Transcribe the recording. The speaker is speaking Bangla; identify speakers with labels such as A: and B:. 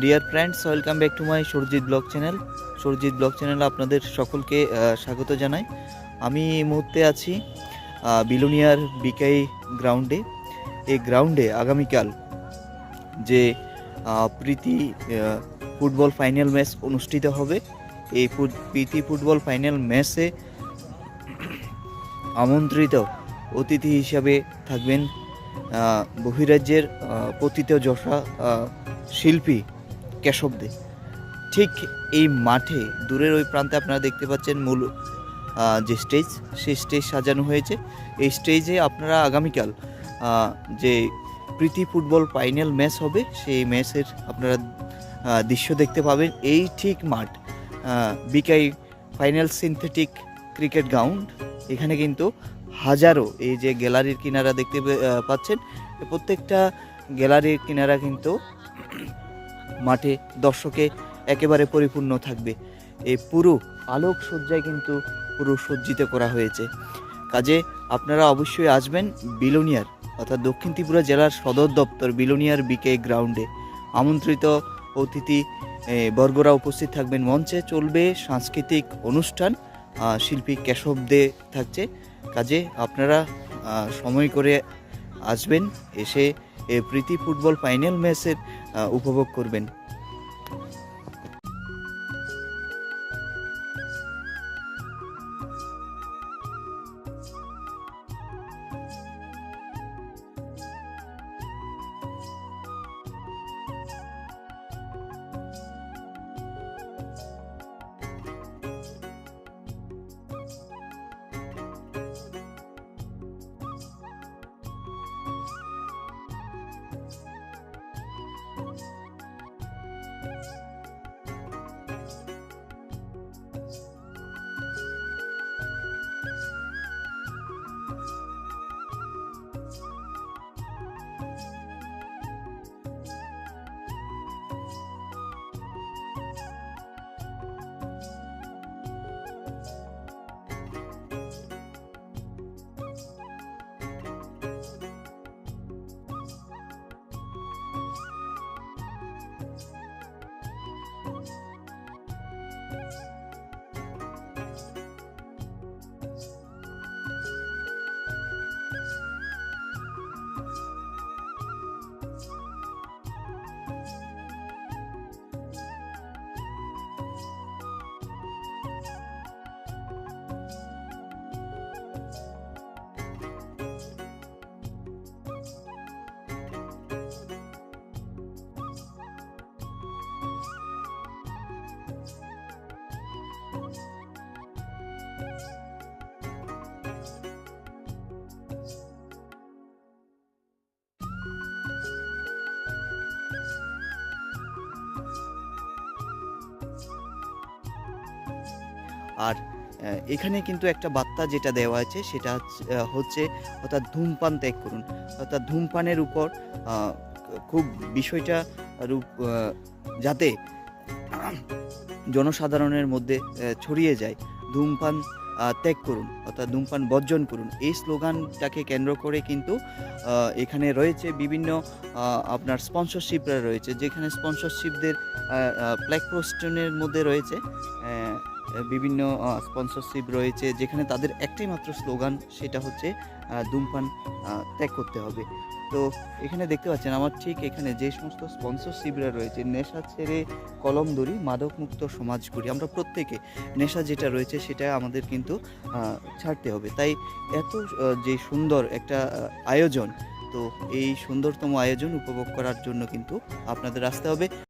A: Dear friends, welcome back to my Surajit blog channel. Surajit blog চ্যানেলে আপনাদের সকলকে স্বাগত জানাই। আমি এই মুহূর্তে আছি বিলোনিয়ার বিকাই গ্রাউন্ডে। এই গ্রাউন্ডে আগামীকাল যে প্রীতি ফুটবল ফাইনাল ম্যাচ অনুষ্ঠিত হবে। এই প্রীতি ফুটবল ফাইনাল ম্যাচে আমন্ত্রিত অতিথি হিসাবে থাকবেন বহিরাজ্যের পতিতযশা শিল্পী কেশব দে। ঠিক এই মাঠে দূরের ওই প্রান্তে আপনারা দেখতে পাচ্ছেন মূল যে স্টেজ, সেই স্টেজ সাজানো হয়েছে। এই স্টেজে আপনারা আগামীকাল যে প্রীতি ফুটবল ফাইনাল ম্যাচ হবে, সেই ম্যাচের আপনারা দৃশ্য দেখতে পাবেন। এই ঠিক মাঠ বিকাই ফাইনাল সিনথেটিক ক্রিকেট গ্রাউন্ড। এখানে কিন্তু হাজারো, এই যে গ্যালারির কিনারা দেখতে পাচ্ছেন, প্রত্যেকটা গ্যালারির কিনারা কিন্তু মাঠে দর্শকে একেবারে পরিপূর্ণ থাকবে। এই পুরো আলোকসজ্জায় কিন্তু পুরো সজ্জিত করা হয়েছে। কাজে আপনারা অবশ্যই আসবেন বিলোনিয়ার, অর্থাৎ দক্ষিণ ত্রিপুরা জেলার সদর দপ্তর বিলোনিয়ার বিকে গ্রাউন্ডে। আমন্ত্রিত অতিথি বর্গরা উপস্থিত থাকবেন। মঞ্চে চলবে সাংস্কৃতিক অনুষ্ঠান, শিল্পী কেশব দে থাকছে। কাজে আপনারা সময় করে আসবেন, এসে প্রীতি ফুটবল ফাইনাল ম্যাচের উপভোগ করবেন। আর এখানে কিন্তু একটা বার্তা যেটা দেওয়া আছে সেটা হচ্ছে অর্থাৎ ধূমপান ত্যাগ করুন। অর্থাৎ ধূমপানের উপর খুব বিষয়টা যাতে জনসাধারণের মধ্যে ছড়িয়ে যায়। ধূমপান ত্যাগ করুন, অর্থাৎ ধূমপান বর্জন করুন, এই স্লোগানটাকে কেন্দ্র করে কিন্তু এখানে রয়েছে বিভিন্ন আপনার স্পন্সরশিপরা রয়েছে, যেখানে স্পন্সরশিপদের ফ্ল্যাগ পোস্টনের মধ্যে রয়েছে বিভিন্ন স্পন্সরশিপ রয়েছে, যেখানে তাদের একটাই মাত্র স্লোগান, সেটা হচ্ছে ধূমপান ত্যাগ করতে হবে। তো এখানে দেখতে পাচ্ছেন আমার ঠিক এখানে যে সমস্ত স্পন্সরশিপরা রয়েছে, নেশা ছেড়ে কলম ধরি, মাদক মুক্ত সমাজ করি। আমরা প্রত্যেকে নেশা যেটা রয়েছে সেটা আমাদের কিন্তু ছাড়তে হবে। তাই এত যে সুন্দর একটা আয়োজন, তো এই সুন্দরতম আয়োজন উপভোগ করার জন্য কিন্তু আপনাদের আসতে হবে।